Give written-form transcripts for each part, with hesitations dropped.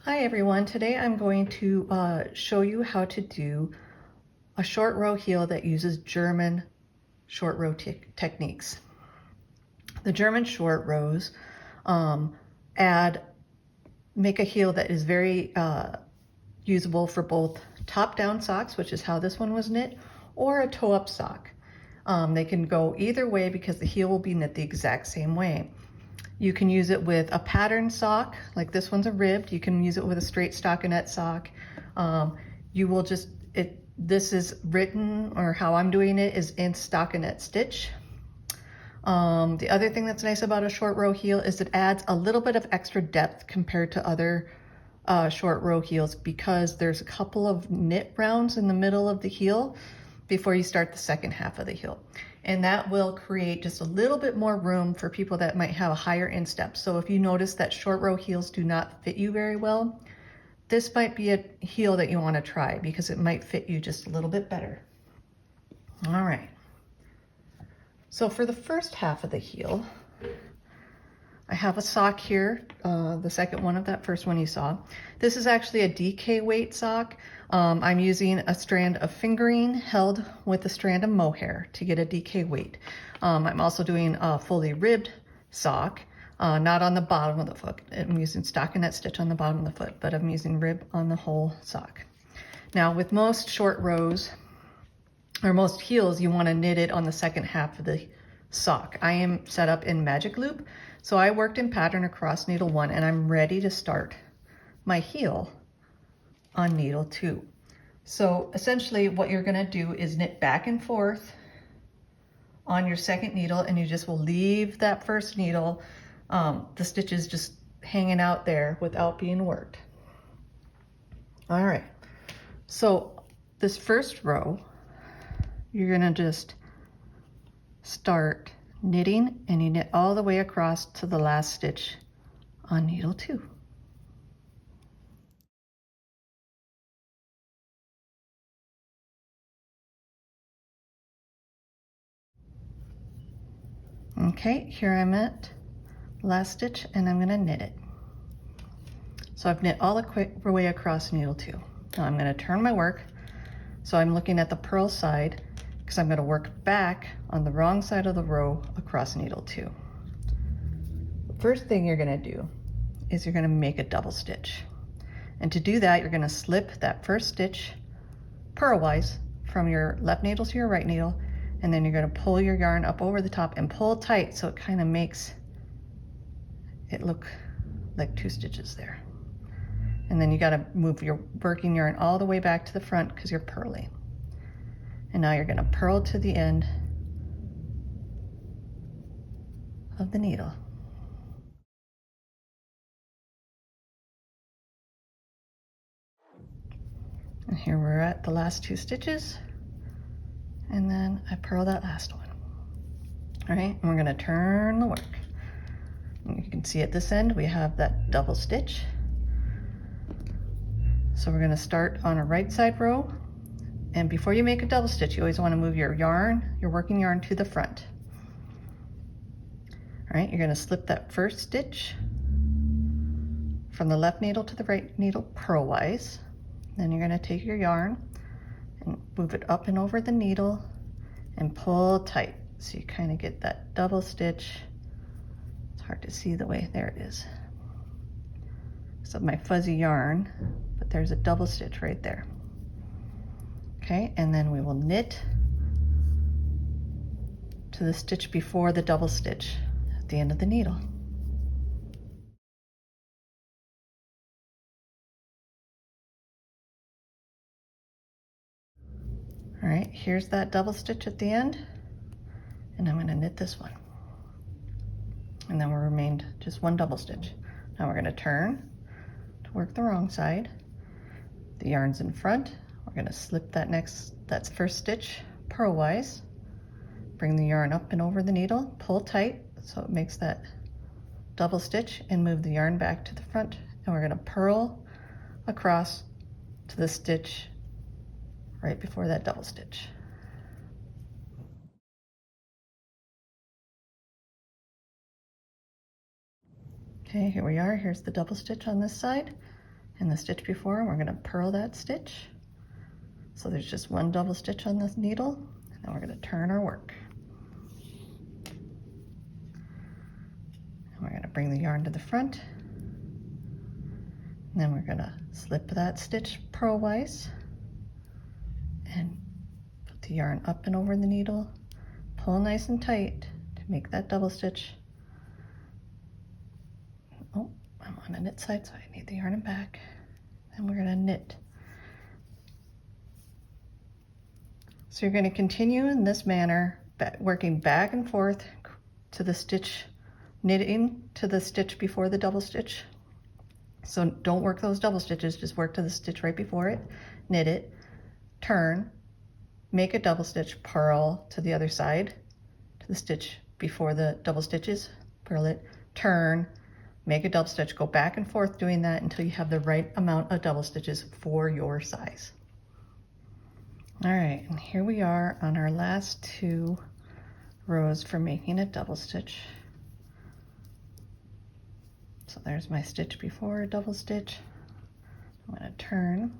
Hi everyone, today I'm going to show you how to do a short row heel that uses German short row techniques. The German short rows make a heel that is very usable for both top-down socks, which is how this one was knit, or a toe-up sock. They can go either way because the heel will be knit the exact same way. You can use it with a pattern sock, like this one's a ribbed. You can use it with a straight stockinette sock. This is written, or how I'm doing it, is in stockinette stitch. The other thing that's nice about a short row heel is it adds a little bit of extra depth compared to other short row heels, because there's a couple of knit rounds in the middle of the heel before you start the second half of the heel. And that will create just a little bit more room for people that might have a higher instep. So if you notice that short row heels do not fit you very well, this might be a heel that you want to try because it might fit you just a little bit better. All right. So for the first half of the heel, I have a sock here, the second one of that first one you saw. This is actually a DK weight sock. I'm using a strand of fingering held with a strand of mohair to get a DK weight. I'm also doing a fully ribbed sock, not on the bottom of the foot. I'm using stockinette stitch on the bottom of the foot, but I'm using rib on the whole sock. Now with most short rows, or most heels, you want to knit it on the second half of the sock. I am set up in magic loop, so I worked in pattern across needle 1, and I'm ready to start my heel on needle 2. So essentially what you're going to do is knit back and forth on your second needle, and you just will leave that first needle, the stitches just hanging out there without being worked. All right, so this first row, you're going to just start knitting, and you knit all the way across to the last stitch on needle 2. Okay, here I'm at last stitch, and I'm going to knit it. So I've knit all the way across needle 2. Now I'm going to turn my work, so I'm looking at the purl side, because I'm going to work back on the wrong side of the row across needle 2. The first thing you're going to do is you're going to make a double stitch. And to do that, you're going to slip that first stitch purlwise from your left needle to your right needle, and then you're going to pull your yarn up over the top and pull tight so it kind of makes it look like 2 stitches there. And then you got to move your working yarn all the way back to the front because you're purling. And now you're going to purl to the end of the needle. And here we're at the last 2 stitches, and then I purl that last one. All right, and we're going to turn the work. And you can see at this end we have that double stitch. So we're going to start on a right side row, and before you make a double stitch, you always want to move your yarn, your working yarn, to the front. All right, you're going to slip that first stitch from the left needle to the right needle purlwise. Then you're going to take your yarn and move it up and over the needle and pull tight so you kind of get that double stitch. It's hard to see the way, there it is. So my fuzzy yarn, but there's a double stitch right there. Okay, and then we will knit to the stitch before the double stitch at the end of the needle. All right, here's that double stitch at the end, and I'm going to knit this one. And then we'll remain just 1 double stitch. Now we're going to turn to work the wrong side. The yarn's in front. We're going to slip that first stitch purlwise, bring the yarn up and over the needle, pull tight so it makes that double stitch, and move the yarn back to the front. And we're going to purl across to the stitch right before that double stitch. Okay, here we are. Here's the double stitch on this side, in the stitch before, and we're going to purl that stitch. So there's just one double stitch on this needle, and then we're going to turn our work. And we're going to bring the yarn to the front, and then we're going to slip that stitch purlwise and put the yarn up and over the needle, pull nice and tight to make that double stitch. Oh, I'm on the knit side, so I need the yarn back. And we're going to knit. So you're going to continue in this manner, working back and forth to the stitch, knitting to the stitch before the double stitch. So don't work those double stitches, just work to the stitch right before it, knit it, turn, make a double stitch, purl to the other side, to the stitch before the double stitches, purl it, turn, make a double stitch, go back and forth doing that until you have the right amount of double stitches for your size. All right, and here we are on our last 2 rows for making a double stitch. So there's my stitch before a double stitch. I'm going to turn,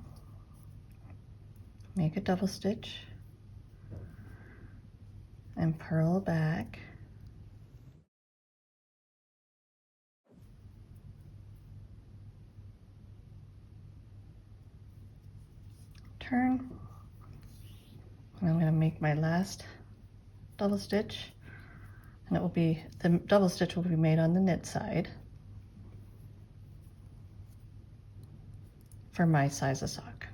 make a double stitch, and purl back. Turn, and I'm going to make my last double stitch, and it will be, the double stitch will be made on the knit side for my size of sock.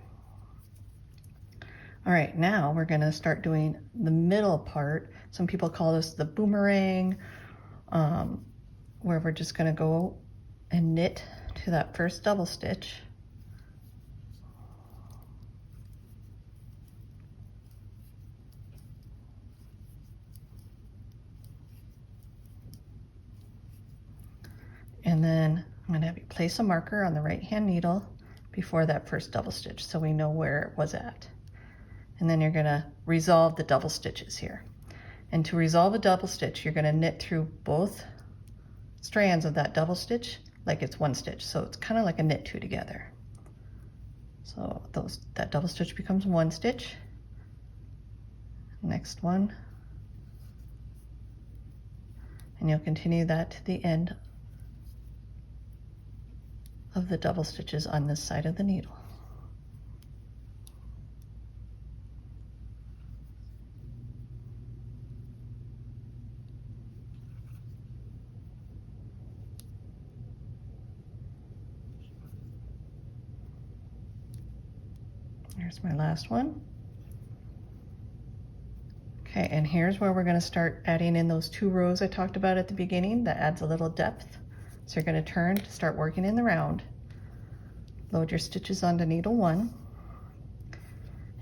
All right, now we're going to start doing the middle part. Some people call this the boomerang, where we're just going to go and knit to that first double stitch. And then I'm going to have you place a marker on the right hand needle before that first double stitch so we know where it was at. And then you're going to resolve the double stitches here. And to resolve a double stitch, you're going to knit through both strands of that double stitch like it's one stitch. So it's kind of like a knit 2 together. So that double stitch becomes one stitch. Next one. And you'll continue that to the end of the double stitches on this side of the needle. Here's my last one. Okay, and here's where we're going to start adding in those 2 rows I talked about at the beginning. That adds a little depth. So you're going to turn to start working in the round. Load your stitches onto needle 1. And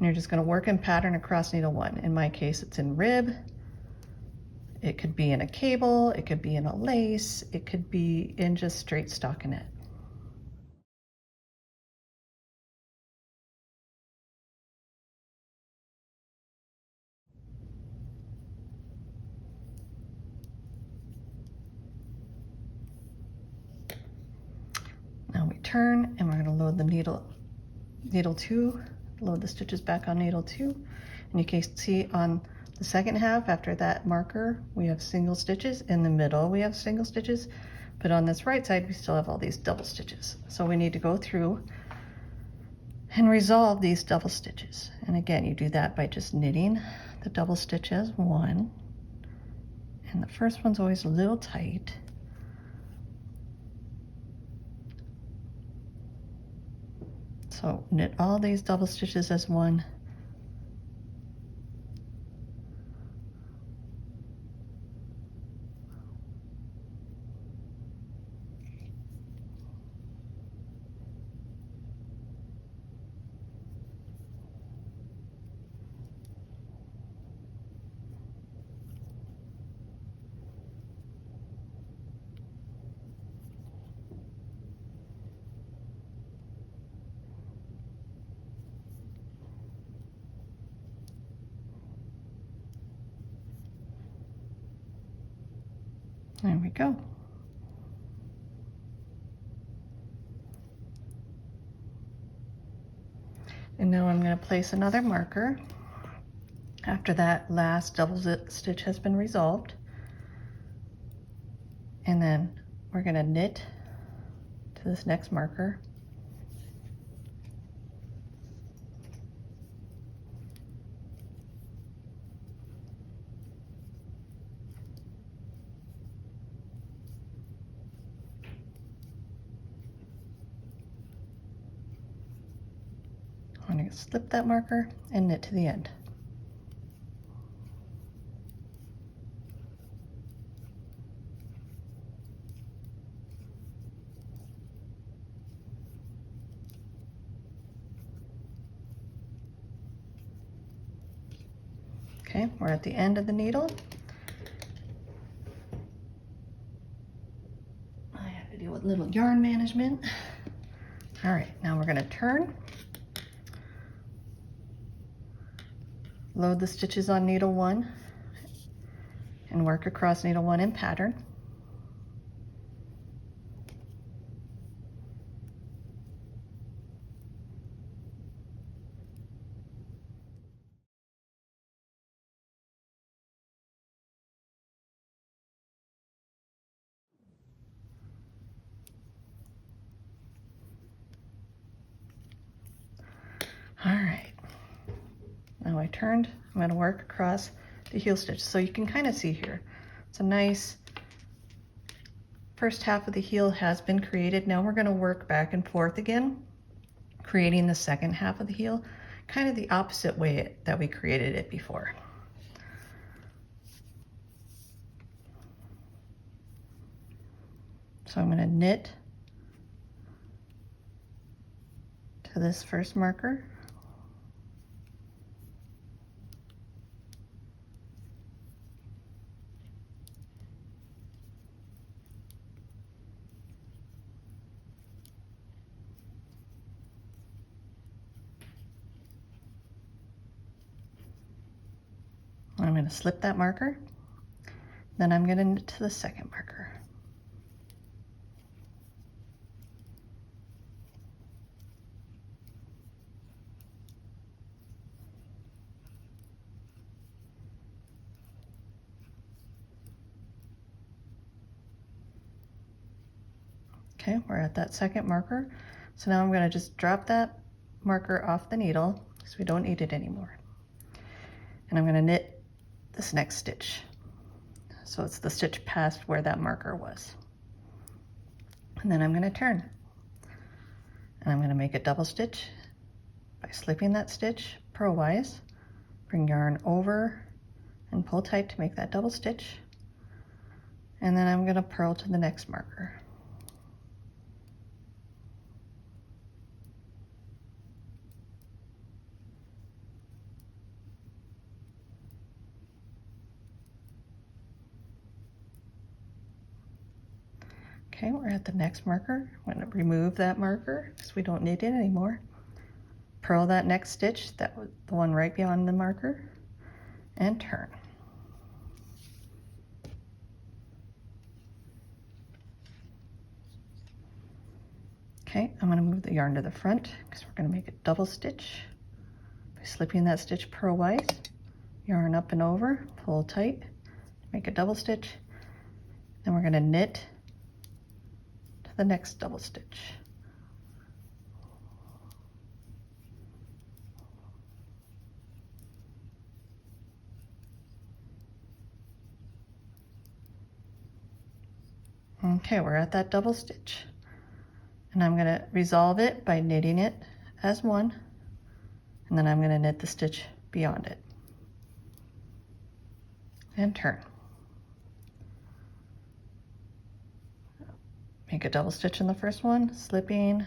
you're just going to work in pattern across needle 1. In my case, it's in rib. It could be in a cable. It could be in a lace. It could be in just straight stockinette. Now we turn and we're going to load the needle 2, load the stitches back on needle 2. And you can see on the second half after that marker we have single stitches. In the middle we have single stitches, but on this right side we still have all these double stitches. So we need to go through and resolve these double stitches. And again, you do that by just knitting the double stitch as one. And the first one's always a little tight. So knit all these double stitches as one. There we go. And now I'm going to place another marker after that last double stitch has been resolved. And then we're going to knit to this next marker. I'm going to slip that marker and knit to the end. Okay, we're at the end of the needle. I have to deal with little yarn management. All right, now we're going to turn. Load the stitches on needle 1 and work across needle 1 in pattern. All right, now I turned. I'm going to work across the heel stitch. So you can kind of see here, it's a nice first half of the heel has been created. Now we're going to work back and forth again, creating the second half of the heel, kind of the opposite way that we created it before. So I'm going to knit to this first marker. I'm going to slip that marker, then I'm going to knit to the second marker. Okay, we're at that second marker. So now I'm going to just drop that marker off the needle because we don't need it anymore. And I'm going to knit this next stitch. So it's the stitch past where that marker was. And then I'm going to turn. And I'm going to make a double stitch by slipping that stitch purlwise, bring yarn over and pull tight to make that double stitch. And then I'm going to purl to the next marker. Okay, we're at the next marker. I'm going to remove that marker because we don't need it anymore. Purl that next stitch, that was the one right beyond the marker, and turn. Okay, I'm going to move the yarn to the front because we're going to make a double stitch by slipping that stitch purlwise, yarn up and over, pull tight, make a double stitch, then we're going to knit to the next double stitch. Okay, we're at that double stitch. And I'm going to resolve it by knitting it as one, and then I'm going to knit the stitch beyond it. And turn. Make a double stitch in the first one, slipping,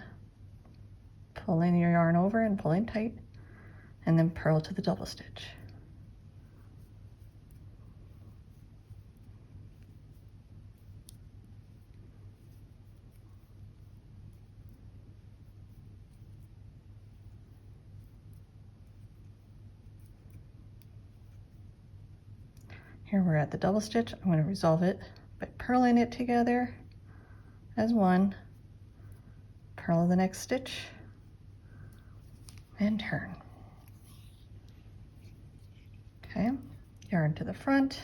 pulling your yarn over and pulling tight, and then purl to the double stitch. Here we're at the double stitch. I'm going to resolve it by purling it together as one, purl the next stitch, and turn. Okay, yarn to the front,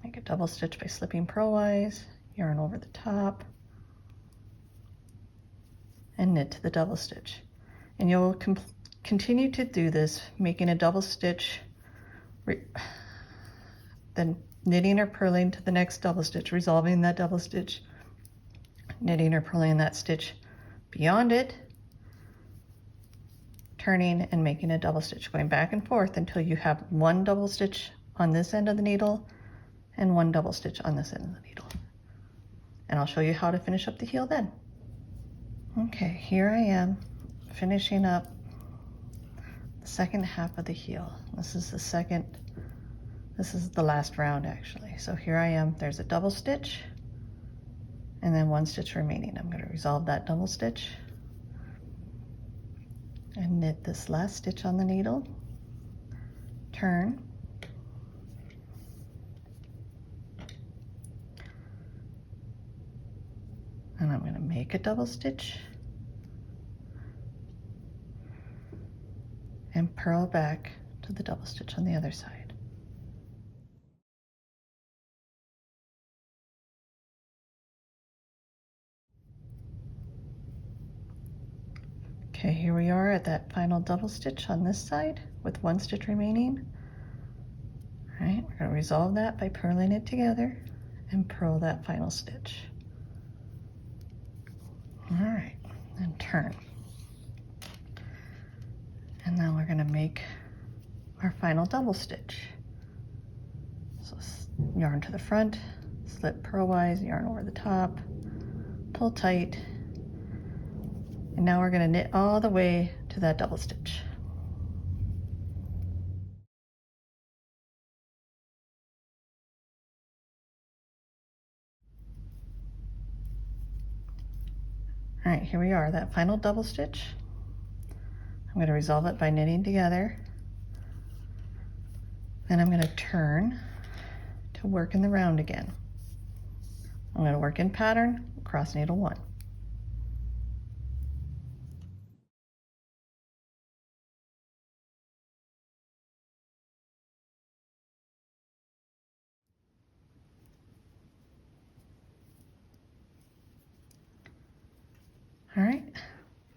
make a double stitch by slipping purlwise, yarn over the top, and knit to the double stitch. And you'll continue to do this, making a double stitch, then knitting or purling to the next double stitch, resolving that double stitch, knitting or purling that stitch beyond it, turning and making a double stitch, going back and forth until you have one double stitch on this end of the needle and one double stitch on this end of the needle. And I'll show you how to finish up the heel then. Okay, here I am finishing up the second half of the heel. This is the last round actually. So here I am, there's a double stitch and then one stitch remaining. I'm going to resolve that double stitch and knit this last stitch on the needle, turn, and I'm going to make a double stitch and purl back to the double stitch on the other side. Okay, here we are at that final double stitch on this side with one stitch remaining. All right, we're going to resolve that by purling it together and purl that final stitch. All right, and turn. And now we're going to make our final double stitch. So yarn to the front, slip purlwise, yarn over the top, pull tight, and now we're going to knit all the way to that double stitch. All right, here we are, that final double stitch. I'm going to resolve it by knitting together. Then I'm going to turn to work in the round again. I'm going to work in pattern, cross needle 1. All right,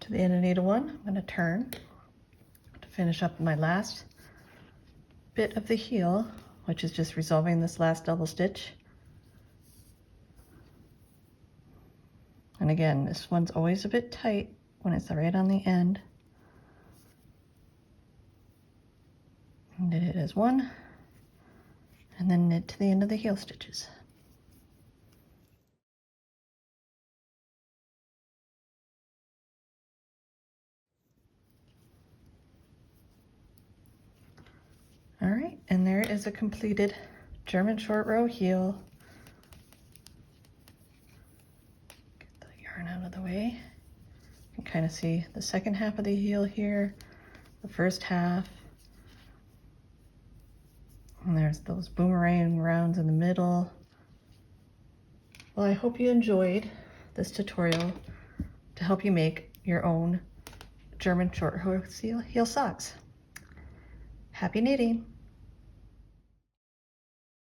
to the end of needle 1, I'm going to turn to finish up my last bit of the heel, which is just resolving this last double stitch. And again, this one's always a bit tight when it's right on the end. Knit it as one, and then knit to the end of the heel stitches. All right, and there is a completed German short row heel. Get the yarn out of the way. You can kind of see the second half of the heel here, the first half, and there's those boomerang rounds in the middle. Well, I hope you enjoyed this tutorial to help you make your own German short row heel socks. Happy knitting!